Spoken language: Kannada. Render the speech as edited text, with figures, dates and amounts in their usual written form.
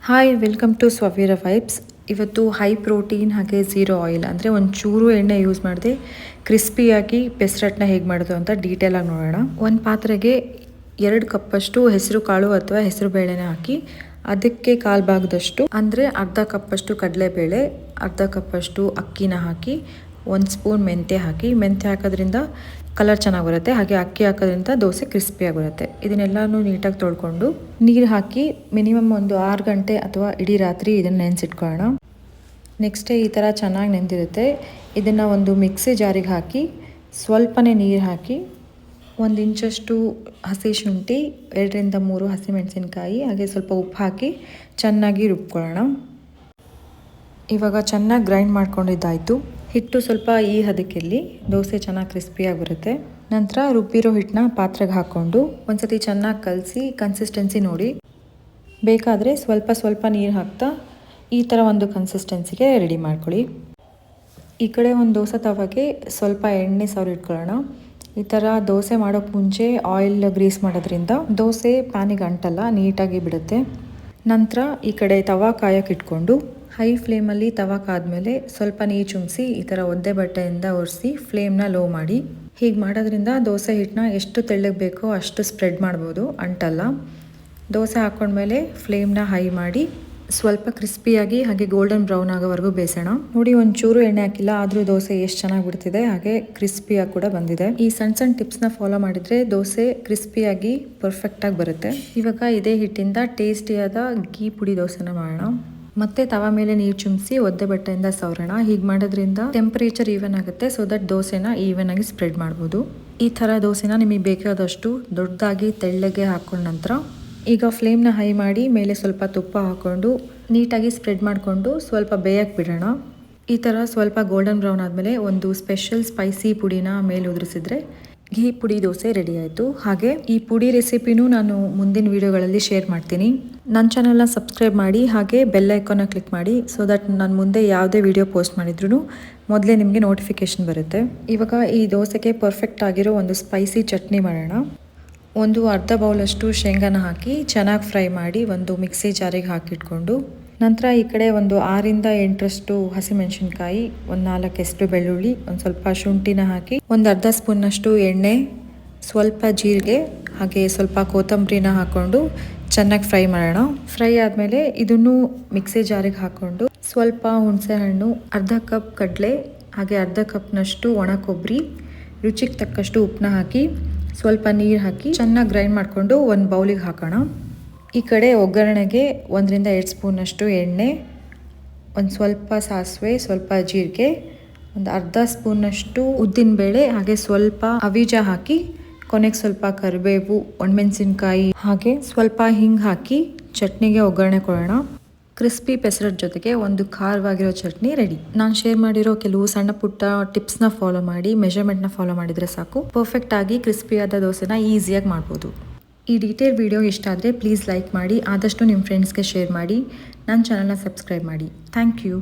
Hi welcome to Swaveera vibes. ಇವತ್ತು ಹೈ ಪ್ರೋಟೀನ್ ಹಾಗೆ ಝೀರೋ ಆಯಿಲ್ ಅಂದರೆ ಒಂಚೂರು ಎಣ್ಣೆ ಯೂಸ್ ಮಾಡದೆ ಕ್ರಿಸ್ಪಿಯಾಗಿ ಪೆಸರಟ್ಟನ್ನ ಹೇಗೆ ಮಾಡೋದು ಅಂತ ಡೀಟೇಲಾಗಿ ನೋಡೋಣ. ಒಂದು ಪಾತ್ರೆಗೆ 2 ಕಪ್ಪಷ್ಟು ಹೆಸರು ಕಾಳು ಅಥವಾ ಹೆಸರು ಬೇಳೆನ ಹಾಕಿ ಅದಕ್ಕೆ 1/4 ಭಾಗದಷ್ಟು ಅಂದರೆ ಅರ್ಧ ಕಪ್ಪಷ್ಟು ಕಡಲೆಬೇಳೆ, ಅರ್ಧ ಕಪ್ಪಷ್ಟು ಅಕ್ಕಿನ ಹಾಕಿ 1 ಸ್ಪೂನ್ ಮೆಂತ್ಯ ಹಾಕಿ. ಮೆಂತ್ಯ ಹಾಕೋದ್ರಿಂದ ಕಲರ್ ಚೆನ್ನಾಗಿ ಬರುತ್ತೆ, ಹಾಗೆ ಅಕ್ಕಿ ಹಾಕೋದ್ರಿಂದ ದೋಸೆ ಕ್ರಿಸ್ಪಿಯಾಗಿ ಬರುತ್ತೆ. ಇದನ್ನೆಲ್ಲನೂ ನೀಟಾಗಿ ತೊಳ್ಕೊಂಡು ನೀರು ಹಾಕಿ ಮಿನಿಮಮ್ ಒಂದು 6 ಗಂಟೆ ಅಥವಾ ಇಡೀ ರಾತ್ರಿ ಇದನ್ನು ನೆನೆಸಿಟ್ಕೊಳ್ಳೋಣ. ನೆಕ್ಸ್ಟ್ ಈ ಥರ ಚೆನ್ನಾಗಿ ನೆಂದಿರುತ್ತೆ. ಇದನ್ನು ಒಂದು ಮಿಕ್ಸಿ ಜಾರಿಗೆ ಹಾಕಿ ಸ್ವಲ್ಪನೇ ನೀರು ಹಾಕಿ 1 ಇಂಚಷ್ಟು ಹಸಿ ಶುಂಠಿ, 2 ರಿಂದ 3 ಹಸಿಮೆಣಸಿನಕಾಯಿ ಹಾಗೆ ಸ್ವಲ್ಪ ಉಪ್ಪು ಹಾಕಿ ಚೆನ್ನಾಗಿ ರುಬ್ಕೊಳ್ಳೋಣ. ಇವಾಗ ಚೆನ್ನಾಗಿ ಗ್ರೈಂಡ್ ಮಾಡ್ಕೊಂಡಿದ್ದಾಯಿತು. ಹಿಟ್ಟು ಸ್ವಲ್ಪ ಈ ಹದಕ್ಕೆಲ್ಲಿ ದೋಸೆ ಚೆನ್ನಾಗಿ ಕ್ರಿಸ್ಪಿಯಾಗಿ ಬರುತ್ತೆ. ನಂತರ ರುಬ್ಬಿರೋ ಹಿಟ್ಟನ್ನ ಪಾತ್ರೆಗೆ ಹಾಕ್ಕೊಂಡು ಒಂದ್ಸತಿ ಚೆನ್ನಾಗಿ ಕಲಸಿ ಕನ್ಸಿಸ್ಟೆನ್ಸಿ ನೋಡಿ. ಬೇಕಾದರೆ ಸ್ವಲ್ಪ ನೀರು ಹಾಕ್ತಾ ಈ ಥರ ಒಂದು ಕನ್ಸಿಸ್ಟೆನ್ಸಿಗೆ ರೆಡಿ ಮಾಡ್ಕೊಳ್ಳಿ. ಈ ಕಡೆ ಒಂದು ದೋಸೆ ತವಾಗೆ ಸ್ವಲ್ಪ ಎಣ್ಣೆ ಇಟ್ಕೊಳ್ಳೋಣ. ಈ ಥರ ದೋಸೆ ಮಾಡೋಕ್ಕೆ ಮುಂಚೆ ಆಯಿಲ್ ಗ್ರೀಸ್ ಮಾಡೋದ್ರಿಂದ ದೋಸೆ ಪ್ಯಾನಿಗೆ ಅಂಟಲ್ಲ, ನೀಟಾಗಿ ಬಿಡುತ್ತೆ. ನಂತರ ಈ ಕಡೆ ತವಾ ಕಾಯಕ್ಕೆ ಇಟ್ಕೊಂಡು ಹೈ ಫ್ಲೇಮಲ್ಲಿ ತವಾ ಕಾದ್ಮೇಲೆ ಸ್ವಲ್ಪ ನೀರು ಚುಮ್ಮಿಸಿ ಈ ಥರ ಒದ್ದೆ ಬಟ್ಟೆಯಿಂದ ಒರೆಸಿ ಫ್ಲೇಮ್ನ ಲೋ ಮಾಡಿ. ಹೀಗೆ ಮಾಡೋದ್ರಿಂದ ದೋಸೆ ಹಿಟ್ಟನ್ನ ಎಷ್ಟು ತೆಳ್ಳಗೆ ಬೇಕೋ ಅಷ್ಟು ಸ್ಪ್ರೆಡ್ ಮಾಡ್ಬೋದು, ಅಂಟಲ್ಲ. ದೋಸೆ ಹಾಕ್ಕೊಂಡ್ಮೇಲೆ ಫ್ಲೇಮ್ನ ಹೈ ಮಾಡಿ ಸ್ವಲ್ಪ ಕ್ರಿಸ್ಪಿಯಾಗಿ ಹಾಗೆ ಗೋಲ್ಡನ್ ಬ್ರೌನ್ ಆಗೋವರೆಗೂ ಬೇಯಿಸೋಣ. ನೋಡಿ, ಒಂಚೂರು ಎಣ್ಣೆ ಹಾಕಿಲ್ಲ, ಆದರೂ ದೋಸೆ ಎಷ್ಟು ಚೆನ್ನಾಗಿ ಬಿಡ್ತಿದೆ, ಹಾಗೆ ಕ್ರಿಸ್ಪಿಯಾಗಿ ಕೂಡ ಬಂದಿದೆ. ಈ ಸಣ್ಣ ಟಿಪ್ಸ್ನ ಫಾಲೋ ಮಾಡಿದರೆ ದೋಸೆ ಕ್ರಿಸ್ಪಿಯಾಗಿ ಪರ್ಫೆಕ್ಟಾಗಿ ಬರುತ್ತೆ. ಇವಾಗ ಇದೇ ಹಿಟ್ಟಿಂದ ಟೇಸ್ಟಿಯಾದ ಗೀ ಪುಡಿ ದೋಸೆನ ಮಾಡೋಣ. ಮತ್ತೆ ತವಾ ಮೇಲೆ ನೀರು ಚುಮ್ಮಿಸಿ ಒದ್ದೆ ಬಟ್ಟೆಯಿಂದ ಸವರೋಣ. ಹೀಗೆ ಮಾಡೋದ್ರಿಂದ ಟೆಂಪರೇಚರ್ ಈವನ್ ಆಗುತ್ತೆ, ಸೊ ದಟ್ ದೋಸೆನ ಈವನ್ ಆಗಿ ಸ್ಪ್ರೆಡ್ ಮಾಡ್ಬೋದು. ಈ ಥರ ದೋಸೆನ ನಿಮಗೆ ಬೇಕಾದಷ್ಟು ದೊಡ್ಡದಾಗಿ ತೆಳ್ಳಗೆ ಹಾಕೊಂಡ ನಂತರ ಈಗ ಫ್ಲೇಮ್ನ ಹೈ ಮಾಡಿ ಮೇಲೆ ಸ್ವಲ್ಪ ತುಪ್ಪ ಹಾಕ್ಕೊಂಡು ನೀಟಾಗಿ ಸ್ಪ್ರೆಡ್ ಮಾಡಿಕೊಂಡು ಸ್ವಲ್ಪ ಬೇಯಕ್ಕೆ ಬಿಡೋಣ. ಈ ಥರ ಸ್ವಲ್ಪ ಗೋಲ್ಡನ್ ಬ್ರೌನ್ ಆದಮೇಲೆ ಒಂದು ಸ್ಪೆಷಲ್ ಸ್ಪೈಸಿ ಪುಡಿನ ಮೇಲೆ ಉದುರಿಸಿದ್ರೆ ಘೀ ಪುಡಿ ದೋಸೆ ರೆಡಿ ಆಯಿತು. ಹಾಗೆ ಈ ಪುಡಿ ರೆಸಿಪಿನೂ ನಾನು ಮುಂದಿನ ವೀಡಿಯೋಗಳಲ್ಲಿ ಶೇರ್ ಮಾಡ್ತೀನಿ. ನನ್ನ ಚಾನಲ್ನ ಸಬ್ಸ್ಕ್ರೈಬ್ ಮಾಡಿ ಹಾಗೆ ಬೆಲ್ ಐಕಾನ್ನ ಕ್ಲಿಕ್ ಮಾಡಿ, ಸೊ ದಟ್ ನಾನು ಮುಂದೆ ಯಾವುದೇ ವಿಡಿಯೋ ಪೋಸ್ಟ್ ಮಾಡಿದ್ರೂ ಮೊದಲೇ ನಿಮಗೆ ನೋಟಿಫಿಕೇಷನ್ ಬರುತ್ತೆ. ಇವಾಗ ಈ ದೋಸೆಗೆ ಪರ್ಫೆಕ್ಟ್ ಆಗಿರೋ ಒಂದು ಸ್ಪೈಸಿ ಚಟ್ನಿ ಮಾಡೋಣ. ಒಂದು ಅರ್ಧ ಬೌಲಷ್ಟು ಶೇಂಗಾನ ಹಾಕಿ ಚೆನ್ನಾಗಿ ಫ್ರೈ ಮಾಡಿ ಒಂದು ಮಿಕ್ಸಿ ಜಾರಿಗೆ ಹಾಕಿಟ್ಕೊಂಡು ನಂತರ ಈ ಕಡೆ ಒಂದು 6 ರಿಂದ 8 ಹಸಿಮೆಣಸಿನ್ಕಾಯಿ, ಒಂದು 4 ಬೆಳ್ಳುಳ್ಳಿ, ಒಂದು ಸ್ವಲ್ಪ ಶುಂಠಿನ ಹಾಕಿ ಒಂದು ಅರ್ಧ ಸ್ಪೂನ್ನಷ್ಟು ಎಣ್ಣೆ, ಸ್ವಲ್ಪ ಜೀರಿಗೆ ಹಾಗೆ ಸ್ವಲ್ಪ ಕೊತ್ತಂಬರಿನ ಹಾಕ್ಕೊಂಡು ಚೆನ್ನಾಗಿ ಫ್ರೈ ಮಾಡೋಣ. ಫ್ರೈ ಆದಮೇಲೆ ಇದನ್ನು ಮಿಕ್ಸಿ ಜಾರಿಗೆ ಹಾಕ್ಕೊಂಡು ಸ್ವಲ್ಪ ಹುಣಸೆ ಹಣ್ಣು, ಅರ್ಧ ಕಪ್ ಕಡಲೆ ಹಾಗೆ ಅರ್ಧ ಕಪ್ನಷ್ಟು ಒಣ ಕೊಬ್ಬರಿ, ರುಚಿಗೆ ತಕ್ಕಷ್ಟು ಉಪ್ಪನ್ನ ಹಾಕಿ ಸ್ವಲ್ಪ ನೀರು ಹಾಕಿ ಚೆನ್ನಾಗಿ ಗ್ರೈಂಡ್ ಮಾಡಿಕೊಂಡು ಒಂದು ಬೌಲಿಗೆ ಹಾಕೋಣ. ಈ ಕಡೆ ಒಗ್ಗರಣೆಗೆ 1 ರಿಂದ 2 ಸ್ಪೂನಷ್ಟು ಎಣ್ಣೆ, ಒಂದು ಸ್ವಲ್ಪ ಸಾಸಿವೆ, ಸ್ವಲ್ಪ ಜೀರಿಗೆ, ಒಂದು ಅರ್ಧ ಸ್ಪೂನಷ್ಟು ಉದ್ದಿನಬೇಳೆ ಹಾಗೆ ಸ್ವಲ್ಪ ಅವೀಜ ಹಾಕಿ ಕೊನೆಗೆ ಸ್ವಲ್ಪ ಕರಿಬೇವು, ಒಣಮೆಣಸಿನ್ಕಾಯಿ ಹಾಗೆ ಸ್ವಲ್ಪ ಹಿಂಗೆ ಹಾಕಿ ಚಟ್ನಿಗೆ ಒಗ್ಗರಣೆ ಕೊಡೋಣ. ಕ್ರಿಸ್ಪಿ ಪೆಸರಟ್ ಜೊತೆಗೆ ಒಂದು ಖಾರವಾಗಿರೋ ಚಟ್ನಿ ರೆಡಿ. ನಾನು ಶೇರ್ ಮಾಡಿರೋ ಕೆಲವು ಸಣ್ಣ ಪುಟ್ಟ ಟಿಪ್ಸ್ನ ಫಾಲೋ ಮಾಡಿ ಮೆಷರ್ಮೆಂಟ್ನ ಫಾಲೋ ಮಾಡಿದರೆ ಸಾಕು, ಪರ್ಫೆಕ್ಟ್ ಆಗಿ ಕ್ರಿಸ್ಪಿಯಾದ ದೋಸೆನ ಈಸಿಯಾಗಿ ಮಾಡ್ಬೋದು. ಈ ಡೀಟೇಲ್ ವಿಡಿಯೋ ಇಷ್ಟ ಆದರೆ ಪ್ಲೀಸ್ ಲೈಕ್ ಮಾಡಿ, ಆದಷ್ಟು ನಿಮ್ಮ ಫ್ರೆಂಡ್ಸ್ಗೆ ಶೇರ್ ಮಾಡಿ, ನನ್ನ ಚಾನಲ್ನ ಸಬ್ಸ್ಕ್ರೈಬ್ ಮಾಡಿ. Thank you.